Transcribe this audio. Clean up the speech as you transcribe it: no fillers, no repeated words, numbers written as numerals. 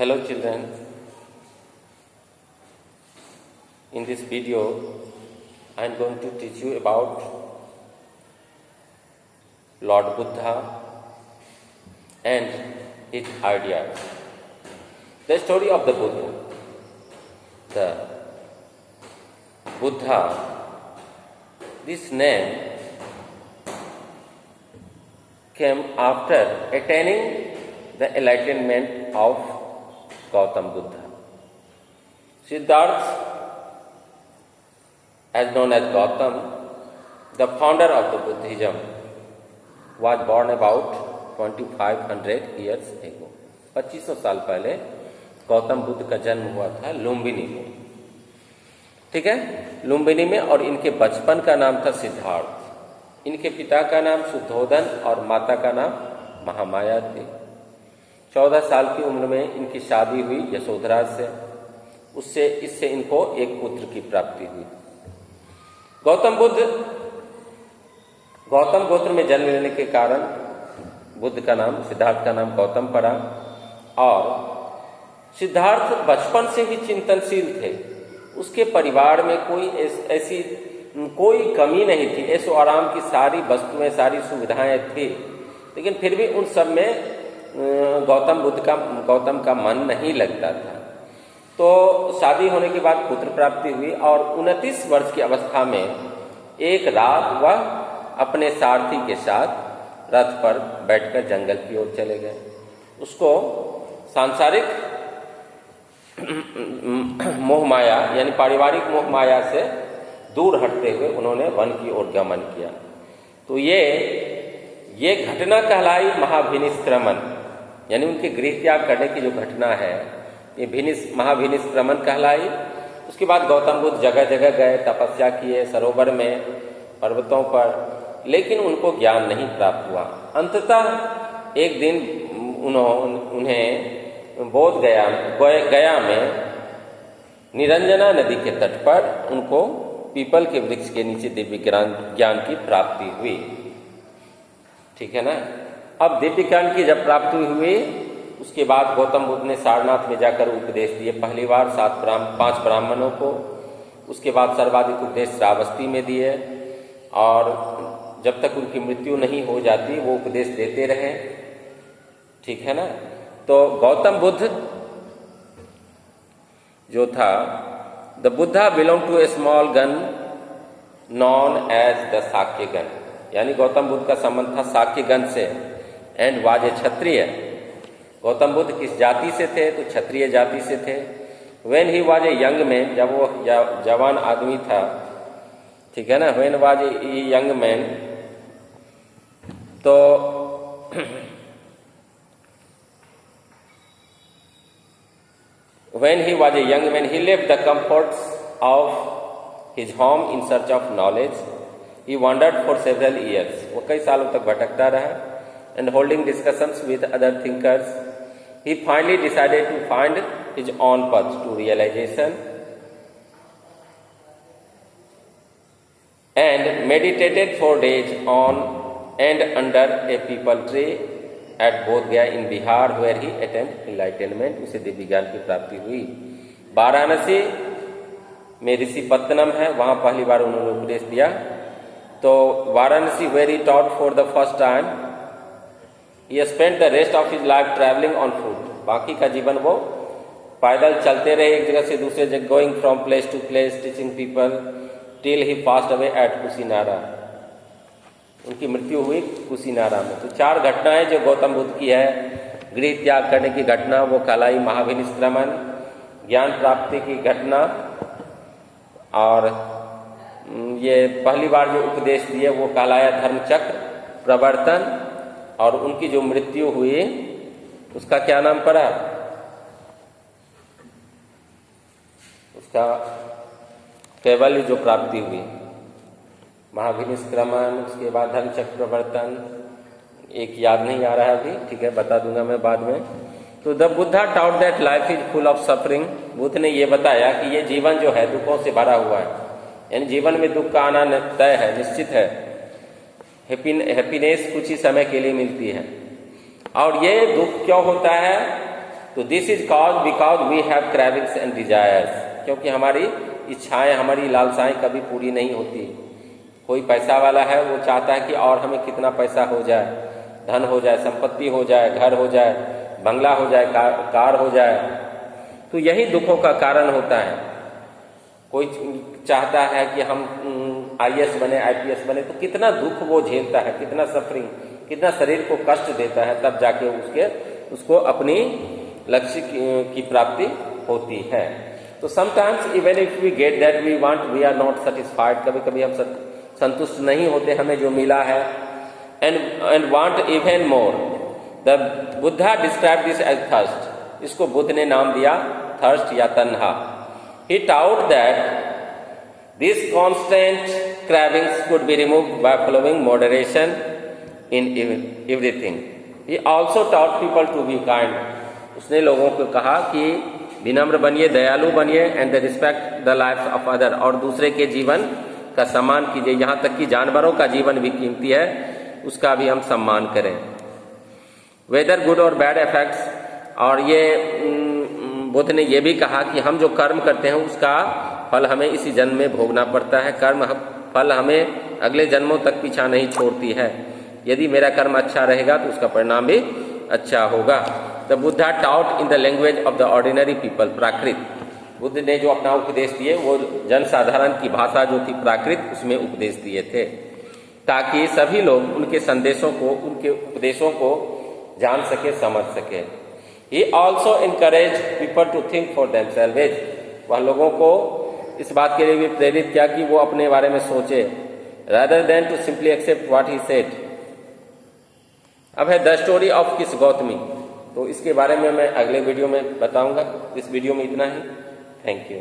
Hello children, in this video I am going to teach you about Lord Buddha and his ideas. The story of the Buddha. The Buddha, this name came after attaining the enlightenment of Gautam Buddha. Siddhartha, as known as Gautam, the founder of the Buddhism, was born about 2500 years ago. 2500 साल पहले गौतम बुद्ध का जन्म हुआ था लुम्बिनी में, ठीक है, लुम्बिनी में। और इनके बचपन का नाम था सिद्धार्थ। इनके पिता का नाम शुद्धोधन और माता का नाम महामाया थी। 14 साल की उम्र में इनकी शादी हुई यशोधरा से। इससे इनको एक पुत्र की प्राप्ति हुई। गौतम गोत्र में जन्म लेने के कारण बुद्ध का नाम, सिद्धार्थ का नाम गौतम पड़ा। और सिद्धार्थ बचपन से ही चिंतनशील थे। उसके परिवार में ऐसी कोई कमी नहीं थी। ऐशो आराम की सारी वस्तुएं, सारी सुविधाएं थी, लेकिन फिर भी उन सब में गौतम का मन नहीं लगता था। तो शादी होने के बाद पुत्र प्राप्ति हुई और 29 वर्ष की अवस्था में एक रात वह अपने सारथी के साथ रथ पर बैठकर जंगल की ओर चले गए। उसको सांसारिक मोह माया यानी पारिवारिक मोह माया से दूर हटते हुए उन्होंने वन की ओर गमन किया। तो ये घटना कहलाई महाभिनिष्क्रमण, यानी उनके गृह त्याग करने की जो घटना है ये महाभिनिष्क्रमण कहलाई। उसके बाद गौतम बुद्ध जगह जगह गए, तपस्या किए, सरोवर में, पर्वतों पर, लेकिन उनको ज्ञान नहीं प्राप्त हुआ। अंततः एक दिन उन्हें बोध गया में निरंजना नदी के तट पर उनको पीपल के वृक्ष के नीचे दिव्य ज्ञान की प्राप्ति हुई, ठीक है ना। अब दिव्य ज्ञान की जब प्राप्ति हुई, उसके बाद गौतम बुद्ध ने सारनाथ में जाकर उपदेश दिए। पहली बार 5 ब्राह्मणों को, उसके बाद सर्वाधिक उपदेश श्रावस्ती में दिए और जब तक उनकी मृत्यु नहीं हो जाती वो उपदेश देते रहे, ठीक है ना। तो गौतम बुद्ध जो था, the Buddha belong to a small gana known as the Shakya gana, यानी गौतम बुद्ध का संबंध था साक्य गण से। And was a kshatriya. Gautam Buddha किस जाति से थे? तो क्षत्रिय जाति से थे। When he was a young man, जब वो जवान आदमी था, ठीक है ना। When was a young man, तो when he was a young man, he left the comforts of his home in search of knowledge. He wandered for several years. वो कई सालों तक भटकता रहा। And holding discussions with other thinkers, he finally decided to find his own path to realization and meditated for days on and under a peepal tree at Bodh Gaya in Bihar, where he attained enlightenment. उसे दिव्य ज्ञान की प्राप्ति हुई। वाराणसी में ऋषि पत्तनम है, वहाँ पहली बार उन्होंने उपदेश दिया। तो Varanasi where he taught for the first time, he spent the rest of his life traveling on foot. बाकी का जीवन वो पैदल चलते रहे एक जगह से दूसरे जगह, going from place to place, teaching people till he passed away at Kushinara. उनकी मृत्यु हुई कुशीनारा में। तो 4 घटनाएं जो गौतम बुद्ध की है, गृह त्याग करने की घटना वो कहलाई महाभिनिष्क्रमण, ज्ञान प्राप्ति की घटना, और ये पहली बार जो उपदेश दिए वो कहलाया धर्मचक्र प्रवर्तन, और उनकी जो मृत्यु हुई उसका क्या नाम पड़ा? उसका कैवल्य जो प्राप्ति हुई, महाभिनिष्क्रमण, उसके बाद धर्मचक्र प्रवर्तन, एक याद नहीं आ रहा है अभी, ठीक है, बता दूंगा मैं बाद में। तो the Buddha taut that life is full of suffering. Buddha ने ये बताया कि ये जीवन जो है दुखों से भरा हुआ है, यानी जीवन में दुख का आना तय है, निश्चित है। हैप्पीनेस कुछ ही समय के लिए मिलती है। और ये दुख क्यों होता है? तो this is cause because we have cravings and desires, क्योंकि हमारी इच्छाएं, हमारी लालसाएं कभी पूरी नहीं होती। कोई पैसा वाला है, वो चाहता है कि और हमें कितना पैसा हो जाए, धन हो जाए, संपत्ति हो जाए, घर हो जाए, बंगला हो जाए, कार हो जाए। तो यही दुखों का कारण होता है। कोई चाहता है कि हम IAS बने, IPS बने, तो कितना दुख वो झेलता है, कितना सफरिंग, कितना शरीर को कष्ट देता है, तब जाके उसको अपनी लक्ष्य की प्राप्ति होती है। तो sometimes even if we get that we want, we are not satisfied, कभी कभी हम संतुष्ट नहीं होते हमें जो मिला है, and want even more. The Buddha describe this as thirst, इसको बुद्ध ने नाम दिया थर्स्ट या तन्हा। He taught that these constant cravings could be removed by following moderation in everything. He also taught people to be kind. उसने लोगों को कहा कि विनम्र बनिए, दयालु बनिए, and respect the life of other, और दूसरे के जीवन का सम्मान कीजिए। यहाँ तक कि जानवरों का जीवन भी कीमती है, उसका भी हम सम्मान करें। वेदर गुड और बैड इफेक्ट्स, और ये बुद्ध ने यह भी कहा कि हम जो कर्म करते हैं उसका फल हमें इसी जन्म में भोगना पड़ता है। कर्म फल हमें अगले जन्मों तक पीछा नहीं छोड़ती है। यदि मेरा कर्म अच्छा रहेगा तो उसका परिणाम भी अच्छा होगा। The Buddha taught in the language of the ordinary people, Prakrit. Buddha ने जो अपना उपदेश दिए वो जनसाधारण की भाषा जो थी प्राकृत, उसमें उपदेश दिए थे, ताकि सभी लोग उनके संदेशों को, उनके उपदेशों को जान सके, समझ सके। He also encouraged people to think for themselves. वह लोगों को इस बात के लिए भी प्रेरित किया कि वो अपने बारे में सोचे, rather than to simply accept what he said. अब है द स्टोरी ऑफ किस गौतमी, तो इसके बारे में मैं अगले वीडियो में बताऊंगा। इस वीडियो में इतना ही। Thank you.